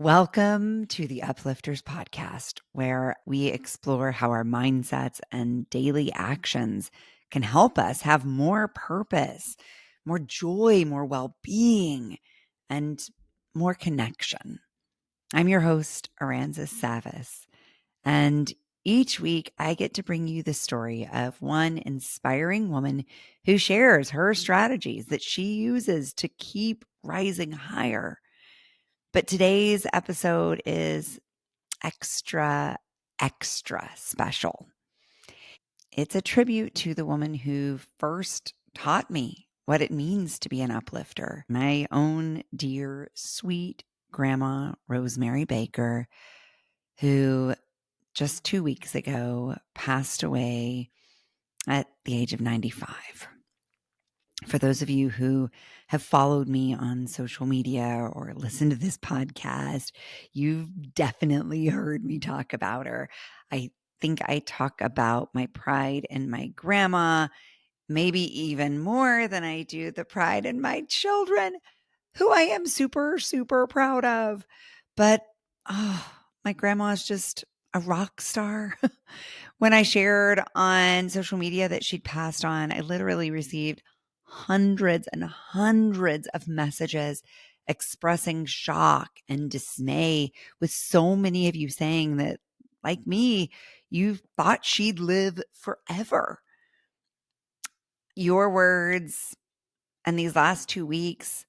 Welcome to the Uplifters podcast, where we explore how our mindsets and daily actions can help us have more purpose, more joy, more well being, and more connection. I'm your host, Aranza Savis, and each week I get to bring you the story of one inspiring woman who shares her strategies that she uses to keep rising higher. But today's episode is extra, extra special. It's a tribute to the woman who first taught me what it means to be an uplifter. My own dear, sweet grandma, Rosemary Baker, who just 2 weeks ago passed away at the age of 95. For those of you who have followed me on social media or listened to this podcast, you've definitely heard me talk about her. I think I talk about my pride in my grandma, maybe even more than I do the pride in my children, who I am super, super proud of. But my grandma is just a rock star. When I shared on social media that she'd passed on, I literally received hundreds and hundreds of messages expressing shock and dismay, with so many of you saying that, like me, you thought she'd live forever. Your words and these last 2 weeks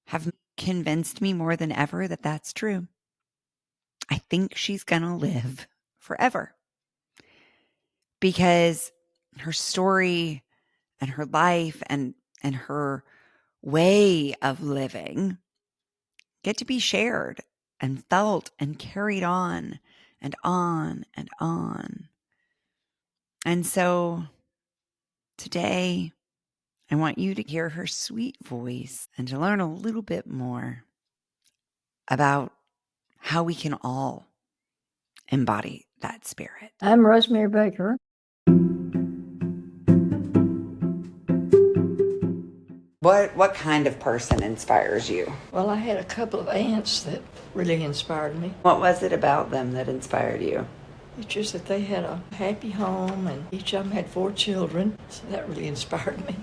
have convinced me more than ever that that's true. I think she's going to live forever because her story and her life and her way of living get to be shared and felt and carried on and on and on. And so today, I want you to hear her sweet voice and to learn a little bit more about how we can all embody that spirit. I'm Rosemary Baker. What kind of person inspires you? Well, I had a couple of aunts that really inspired me. What was it about them that inspired you? It's just that they had a happy home and each of them had 4 children, so that really inspired me.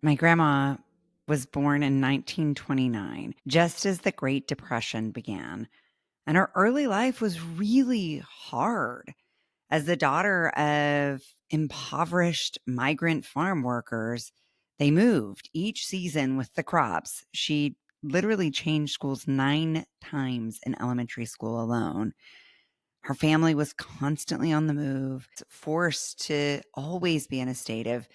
My grandma was born in 1929, just as the Great Depression began, and her early life was really hard. As the daughter of impoverished migrant farm workers, they moved each season with the crops. She literally changed schools 9 times in elementary school alone. Her family was constantly on the move, forced to always be in a state of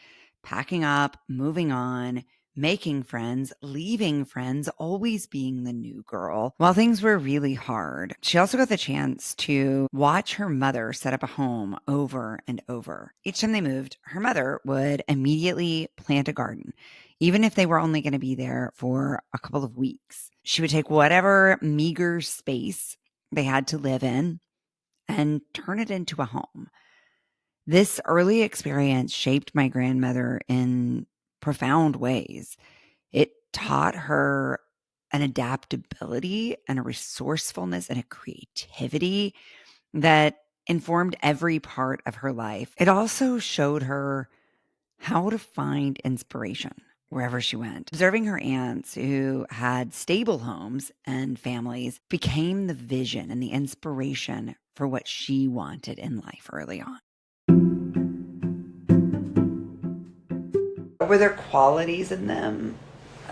packing up, moving on, making friends, leaving friends, always being the new girl while things were really hard. She also got the chance to watch her mother set up a home over and over. Each time they moved, her mother would immediately plant a garden, even if they were only going to be there for a couple of weeks. She would take whatever meager space they had to live in and turn it into a home. This early experience shaped my grandmother in profound ways. It taught her an adaptability and a resourcefulness and a creativity that informed every part of her life. It also showed her how to find inspiration wherever she went. Observing her aunts who had stable homes and families became the vision and the inspiration for what she wanted in life early on. Were there qualities in them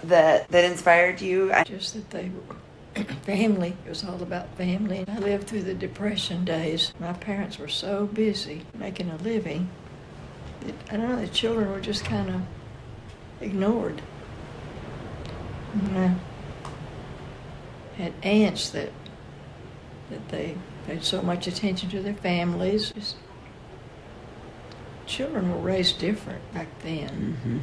that inspired you? Just that they were family. It was all about family. I lived through the Depression days. My parents were so busy making a living that, I don't know, the children were just kind of ignored. And I had aunts that they paid so much attention to their families. Just, children were raised different back then.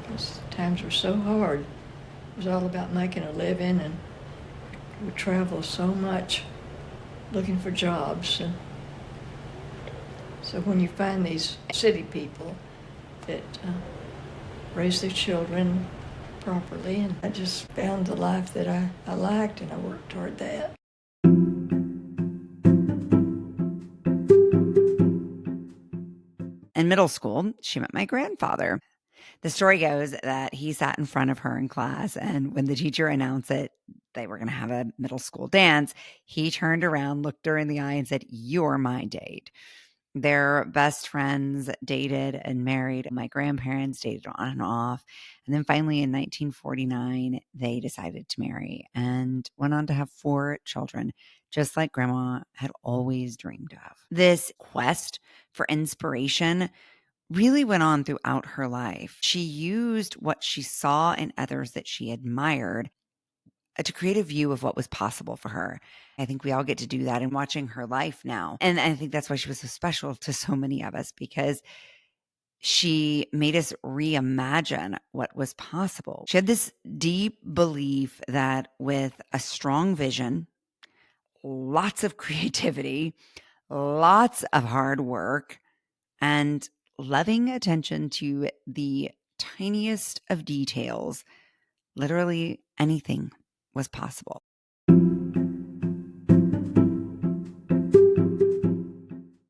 Because times were so hard. It was all about making a living, and we traveled so much looking for jobs. And so when you find these city people that raise their children properly, and I just found the life that I liked, and I worked toward that. In middle school, she met my grandfather. The story goes that he sat in front of her in class, and when the teacher announced that they were going to have a middle school dance, he turned around, looked her in the eye, and said, "You're my date." Their best friends dated and married. My grandparents dated on and off. And then finally in 1949, they decided to marry and went on to have 4 children, just like Grandma had always dreamed of. This quest for inspiration really went on throughout her life. She used what she saw in others that she admired to create a view of what was possible for her. I think we all get to do that in watching her life now. And I think that's why she was so special to so many of us, because she made us reimagine what was possible. She had this deep belief that with a strong vision, lots of creativity, lots of hard work, and loving attention to the tiniest of details, literally anything was possible.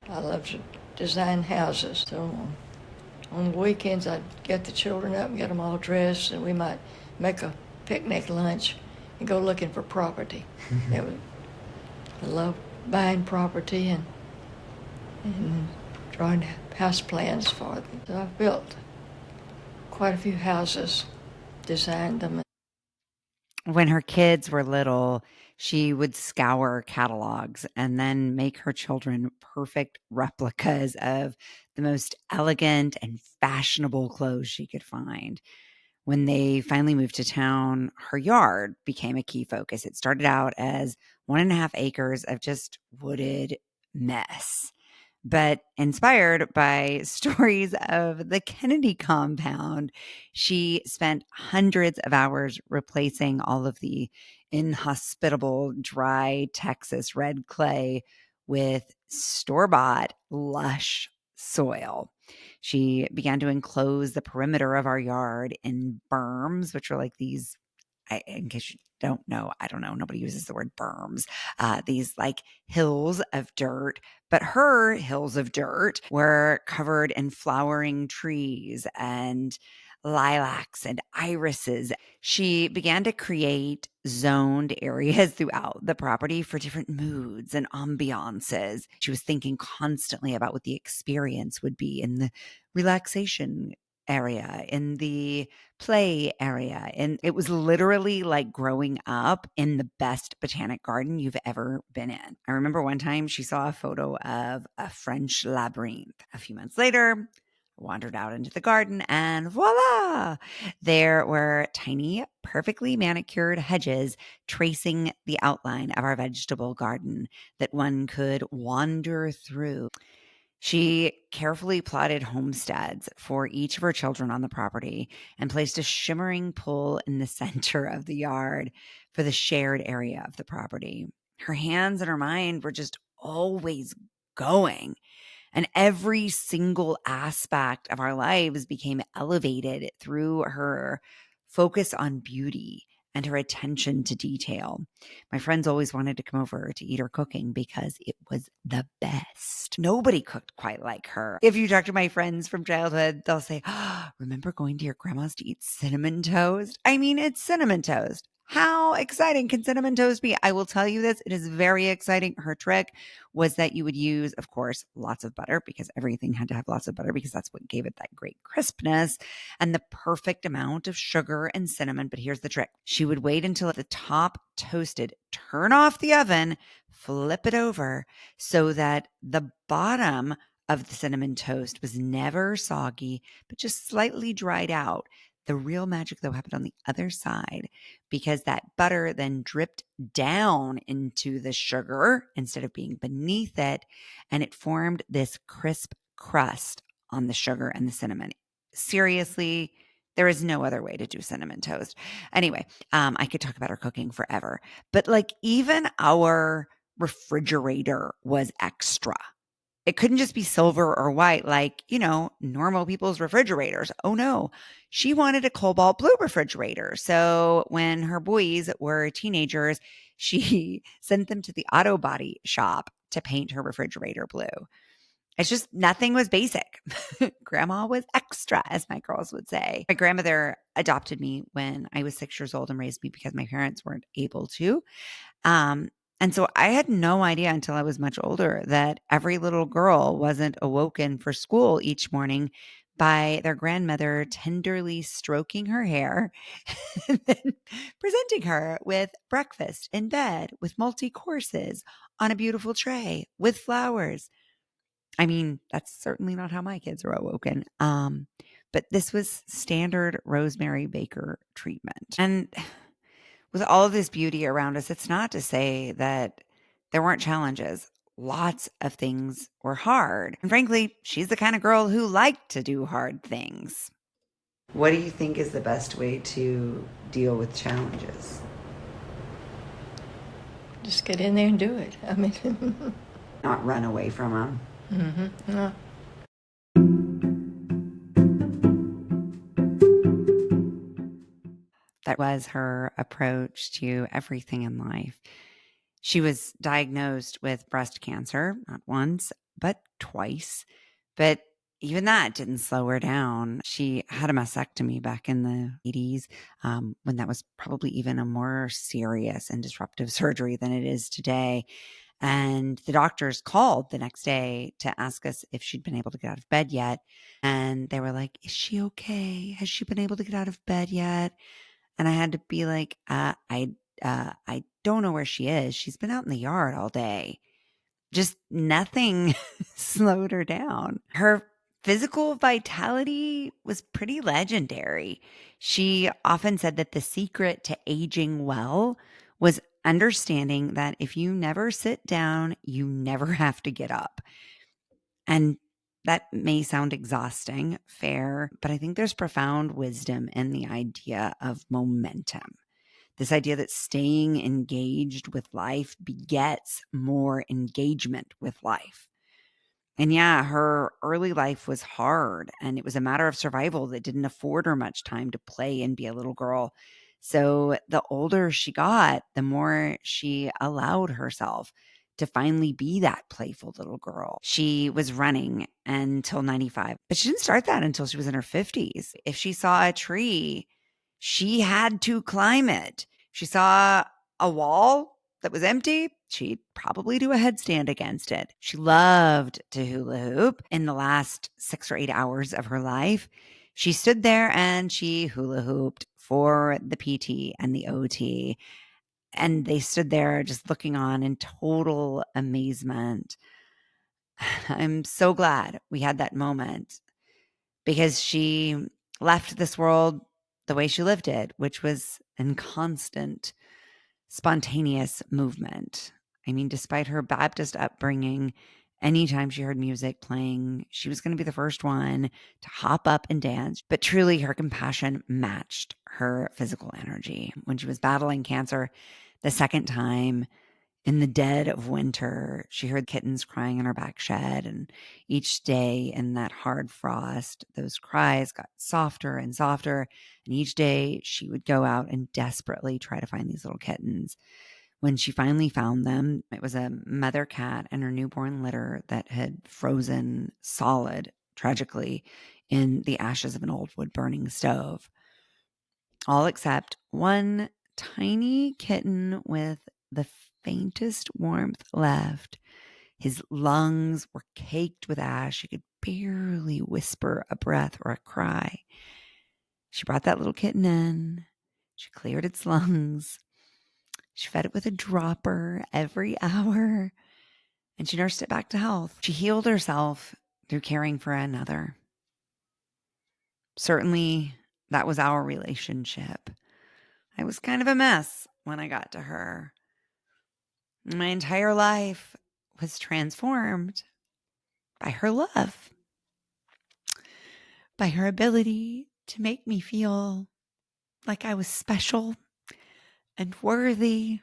I love to design houses, so on the weekends I'd get the children up and get them all dressed, and we might make a picnic lunch and go looking for property. I love buying property and drawing house plans for them. So I've built quite a few houses, designed them. When her kids were little, she would scour catalogs and then make her children perfect replicas of the most elegant and fashionable clothes she could find. When they finally moved to town, her yard became a key focus. It started out as 1.5 acres of just wooded mess. But inspired by stories of the Kennedy compound, she spent hundreds of hours replacing all of the inhospitable, dry Texas red clay with store bought, lush soil. She began to enclose the perimeter of our yard in berms, which are like these, in case you don't know, I don't know, nobody uses the word berms, these like hills of dirt. But her hills of dirt were covered in flowering trees and lilacs and irises. She began to create zoned areas throughout the property for different moods and ambiances. She was thinking constantly about what the experience would be in the relaxation area, in the play area. And it was literally like growing up in the best botanic garden you've ever been in. I remember one time she saw a photo of a French labyrinth. A few months later, I wandered out into the garden and voila, there were tiny, perfectly manicured hedges tracing the outline of our vegetable garden that one could wander through. She carefully plotted homesteads for each of her children on the property and placed a shimmering pool in the center of the yard for the shared area of the property. Her hands and her mind were just always going, and every single aspect of our lives became elevated through her focus on beauty and her attention to detail. My friends always wanted to come over to eat her cooking because it was the best. Nobody cooked quite like her. If you talk to my friends from childhood, they'll say, "Oh, remember going to your grandma's to eat cinnamon toast?" I mean, it's cinnamon toast. How exciting can cinnamon toast be? I will tell you this, it is very exciting. Her trick was that you would use, of course, lots of butter, because everything had to have lots of butter because that's what gave it that great crispness, and the perfect amount of sugar and cinnamon. But here's the trick. She would wait until the top toasted, turn off the oven, flip it over so that the bottom of the cinnamon toast was never soggy, but just slightly dried out. The real magic, though, happened on the other side, because that butter then dripped down into the sugar instead of being beneath it, and it formed this crisp crust on the sugar and the cinnamon. Seriously, there is no other way to do cinnamon toast. Anyway, I could talk about her cooking forever, but like even our refrigerator was extra. It couldn't just be silver or white like, normal people's refrigerators. Oh no, she wanted a cobalt blue refrigerator. So when her boys were teenagers, she sent them to the auto body shop to paint her refrigerator blue. It's just nothing was basic. Grandma was extra, as my girls would say. My grandmother adopted me when I was 6 years old and raised me because my parents weren't able to. Um, and so I had no idea until I was much older that every little girl wasn't awoken for school each morning by their grandmother tenderly stroking her hair and then presenting her with breakfast in bed with multi courses on a beautiful tray with flowers. I mean, that's certainly not how my kids are awoken. But this was standard Rosemary Baker treatment. And with all of this beauty around us, it's not to say that there weren't challenges. Lots of things were hard. And frankly, she's the kind of girl who liked to do hard things. What do you think is the best way to deal with challenges? Just get in there and do it. I mean, Not run away from them. no. That was her approach to everything in life. She was diagnosed with breast cancer, not once, but twice. But even that didn't slow her down. She had a mastectomy back in the 80s, when that was probably even a more serious and disruptive surgery than it is today. And the doctors called the next day to ask us if she'd been able to get out of bed yet. And they were like, "Is she okay? Has she been able to get out of bed yet?" And I had to be like, I don't know where she is. She's been out in the yard all day." Just nothing slowed her down. Her physical vitality was pretty legendary. She often said that the secret to aging well was understanding that if you never sit down, you never have to get up. And that may sound exhausting, fair, but I think there's profound wisdom in the idea of momentum. This idea that staying engaged with life begets more engagement with life. And yeah, her early life was hard and it was a matter of survival that didn't afford her much time to play and be a little girl. So the older she got, the more she allowed herself to finally be that playful little girl. She was running until 95, but she didn't start that until she was in her 50s. If she saw a tree, she had to climb it. She saw a wall that was empty, she'd probably do a headstand against it. She loved to hula hoop. In the last 6 or 8 hours of her life, she stood there and she hula hooped for the PT and the OT. And they stood there just looking on in total amazement. I'm so glad we had that moment because she left this world the way she lived it, which was in constant spontaneous movement. I mean, despite her Baptist upbringing, anytime she heard music playing, she was going to be the first one to hop up and dance. But truly, her compassion matched her physical energy. When she was battling cancer the second time in the dead of winter, she heard kittens crying in her back shed. And each day in that hard frost, those cries got softer and softer. And each day she would go out and desperately try to find these little kittens. When she finally found them, it was a mother cat and her newborn litter that had frozen solid, tragically, in the ashes of an old wood burning stove. All except one tiny kitten with the faintest warmth left. His lungs were caked with ash. He could barely whisper a breath or a cry. She brought that little kitten in. She cleared its lungs. She fed it with a dropper every hour, and she nursed it back to health. She healed herself through caring for another. Certainly, that was our relationship. I was kind of a mess when I got to her. My entire life was transformed by her love, by her ability to make me feel like I was special and worthy.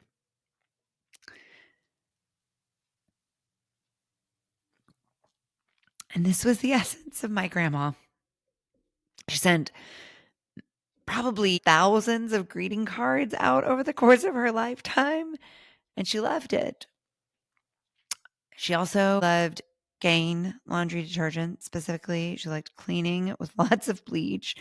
And this was the essence of my grandma. She sent probably thousands of greeting cards out over the course of her lifetime, and she loved it. She also loved Gain laundry detergent specifically. She liked cleaning with lots of bleach.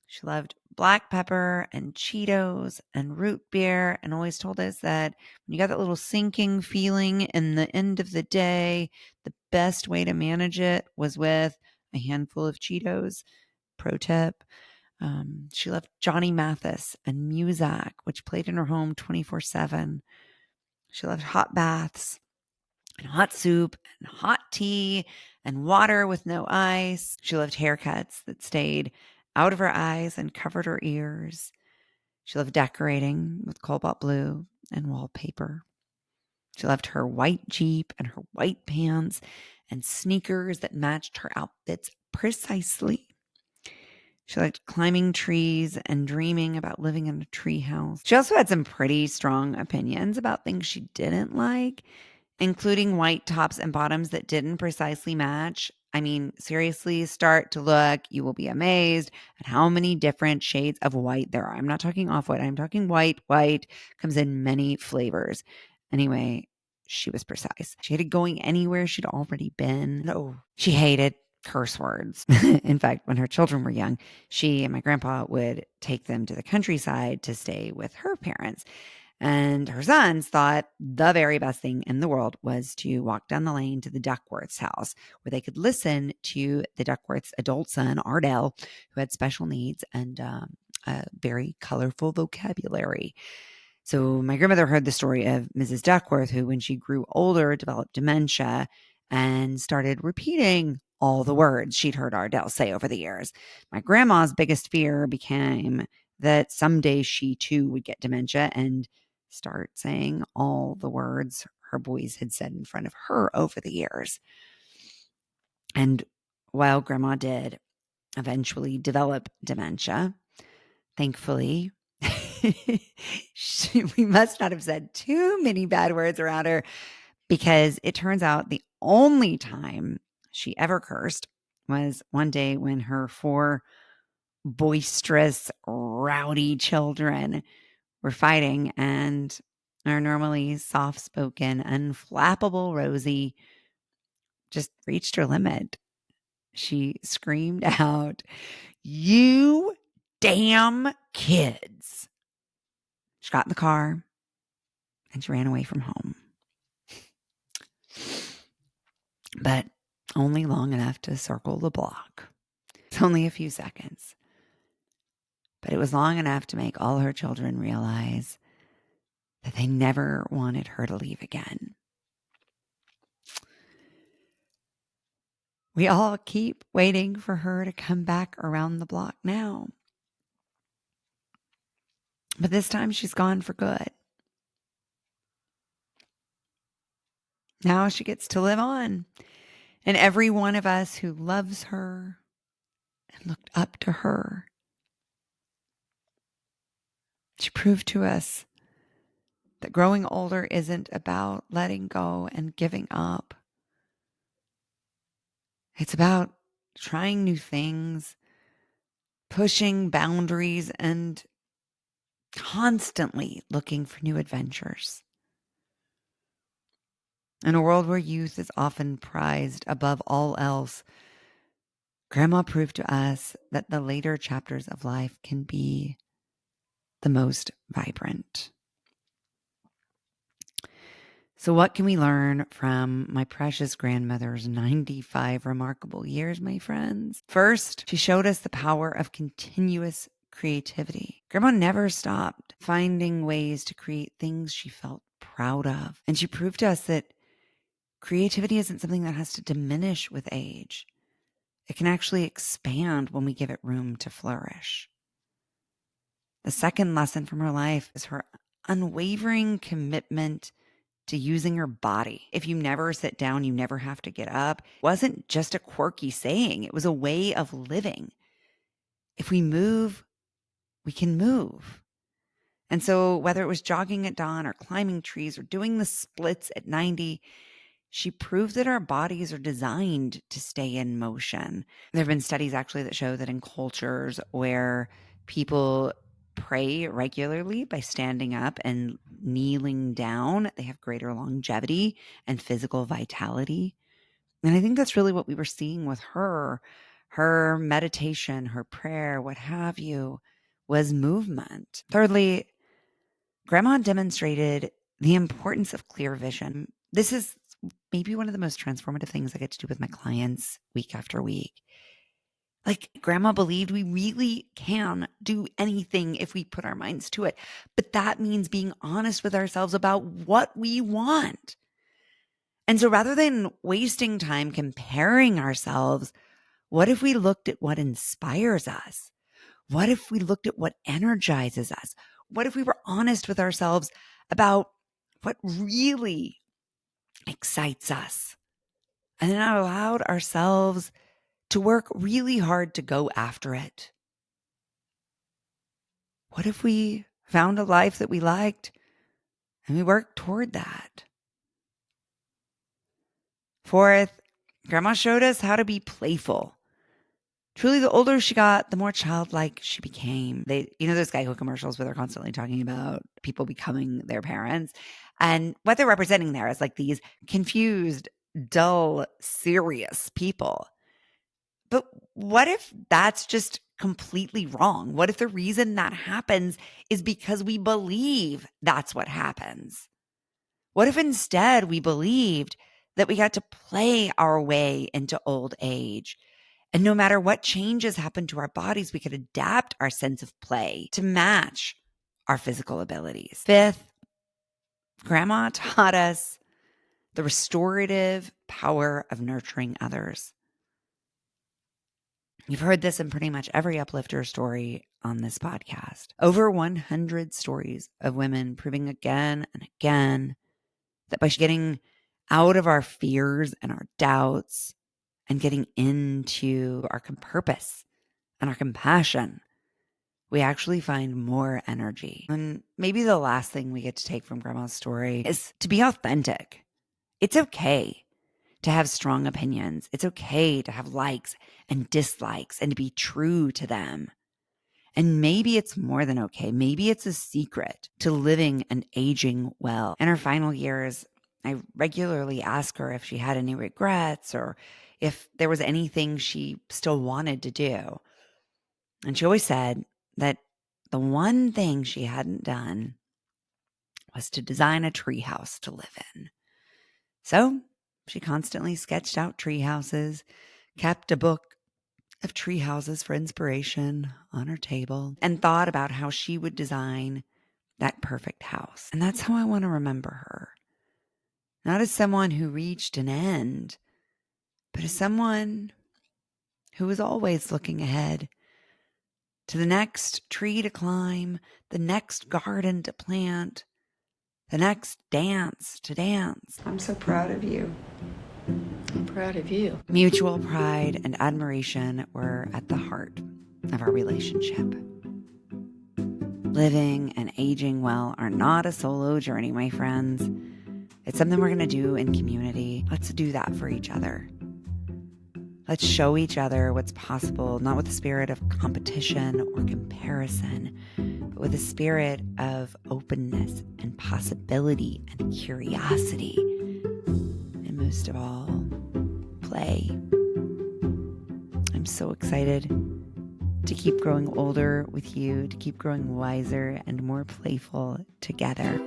She loved black pepper and Cheetos and root beer, and always told us that when you got that little sinking feeling in the end of the day, the best way to manage it was with a handful of Cheetos. Pro tip. She loved Johnny Mathis and Muzak, which played in her home 24/7. She loved hot baths and hot soup and hot tea and water with no ice. She loved haircuts that stayed out of her eyes and covered her ears. She loved decorating with cobalt blue and wallpaper. She loved her white Jeep and her white pants and sneakers that matched her outfits precisely. She liked climbing trees and dreaming about living in a tree house. She also had some pretty strong opinions about things she didn't like, including white tops and bottoms that didn't precisely match. I mean, seriously, start to look. You will be amazed at how many different shades of white there are. I'm not talking off-white. I'm talking white. White comes in many flavors. Anyway, she was precise. She hated going anywhere she'd already been. No, she hated curse words. In fact, when her children were young, she and my grandpa would take them to the countryside to stay with her parents. And her sons thought the very best thing in the world was to walk down the lane to the Duckworth's house, where they could listen to the Duckworth's adult son, Ardell, who had special needs and a very colorful vocabulary. So my grandmother heard the story of Mrs. Duckworth, who, when she grew older, developed dementia and started repeating all the words she'd heard Ardell say over the years. My grandma's biggest fear became that someday she too would get dementia and start saying all the words her boys had said in front of her over the years. And while grandma did eventually develop dementia, thankfully, we must not have said too many bad words around her, because it turns out the only time she ever cursed was one day when her 4 boisterous, rowdy children were fighting, and our normally soft-spoken, unflappable Rosie just reached her limit. She screamed out, "You damn kids." She got in the car and she ran away from home. But only long enough to circle the block. It's only a few seconds. But it was long enough to make all her children realize that they never wanted her to leave again. We all keep waiting for her to come back around the block now. But this time she's gone for good. Now she gets to live on. And every one of us who loves her and looked up to her, she proved to us that growing older isn't about letting go and giving up. It's about trying new things, pushing boundaries, and constantly looking for new adventures. In a world where youth is often prized above all else, Grandma proved to us that the later chapters of life can be the most vibrant. So, what can we learn from my precious grandmother's 95 remarkable years, my friends? First, she showed us the power of continuous creativity. Grandma never stopped finding ways to create things she felt proud of. And she proved to us that creativity isn't something that has to diminish with age. It can actually expand when we give it room to flourish. The second lesson from her life is her unwavering commitment to using her body. If you never sit down, you never have to get up. It wasn't just a quirky saying, it was a way of living. If we move, we can move. And so whether it was jogging at dawn or climbing trees or doing the splits at 90, She proved that our bodies are designed to stay in motion. There have been studies actually that show that in cultures where people pray regularly by standing up and kneeling down, they have greater longevity and physical vitality. And I think that's really what we were seeing with her. Her meditation, her prayer, what have you, was movement. Thirdly, Grandma demonstrated the importance of clear vision. This is maybe one of the most transformative things I get to do with my clients week after week. Like, Grandma believed we really can do anything if we put our minds to it. But that means being honest with ourselves about what we want. And so rather than wasting time comparing ourselves, what if we looked at what inspires us? What if we looked at what energizes us? What if we were honest with ourselves about what really excites us? And then allowed ourselves to work really hard to go after it. What if we found a life that we liked and we worked toward that? Fourth, Grandma showed us how to be playful. Truly, the older she got, the more childlike she became. Those Geico commercials where they're constantly talking about people becoming their parents. And what they're representing there is like these confused, dull, serious people. But what if that's just completely wrong? What if the reason that happens is because we believe that's what happens? What if instead we believed that we got to play our way into old age? And no matter what changes happen to our bodies, we could adapt our sense of play to match our physical abilities. Fifth, Grandma taught us the restorative power of nurturing others. You've heard this in pretty much every uplifter story on this podcast. Over 100 stories of women proving again and again that by getting out of our fears and our doubts and getting into our purpose and our compassion, we actually find more energy. And maybe the last thing we get to take from Grandma's story is to be authentic. It's okay to have strong opinions. It's okay to have likes and dislikes and to be true to them. And maybe it's more than okay. Maybe it's a secret to living and aging well. In her final years, I regularly ask her if she had any regrets or if there was anything she still wanted to do. And she always said that the one thing she hadn't done was to design a tree house to live in. So she constantly sketched out tree houses, kept a book of tree houses for inspiration on her table, and thought about how she would design that perfect house. And that's how I want to remember her. Not as someone who reached an end, but as someone who was always looking ahead to the next tree to climb, the next garden to plant, the next dance to dance. I'm so proud of you. I'm proud of you. Mutual pride and admiration were at the heart of our relationship. Living and aging well are not a solo journey, my friends. It's something we're going to do in community. Let's do that for each other. Let's show each other what's possible, not with the spirit of competition or comparison, but with a spirit of openness and possibility and curiosity. And most of all, play. I'm so excited to keep growing older with you, to keep growing wiser and more playful together.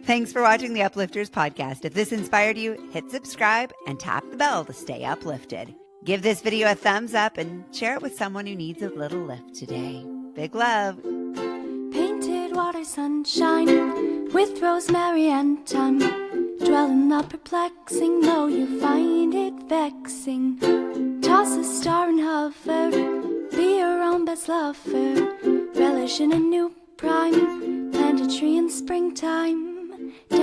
Thanks for watching the Uplifters podcast. If this inspired you, hit subscribe and tap the bell to stay uplifted. Give this video a thumbs up and share it with someone who needs a little lift today. Big love. Painted water sunshine with rosemary and thyme. Dwell in the perplexing, though you find it vexing. Toss a star and hover, be your own best lover. Relish in a new prime, plant a tree in springtime.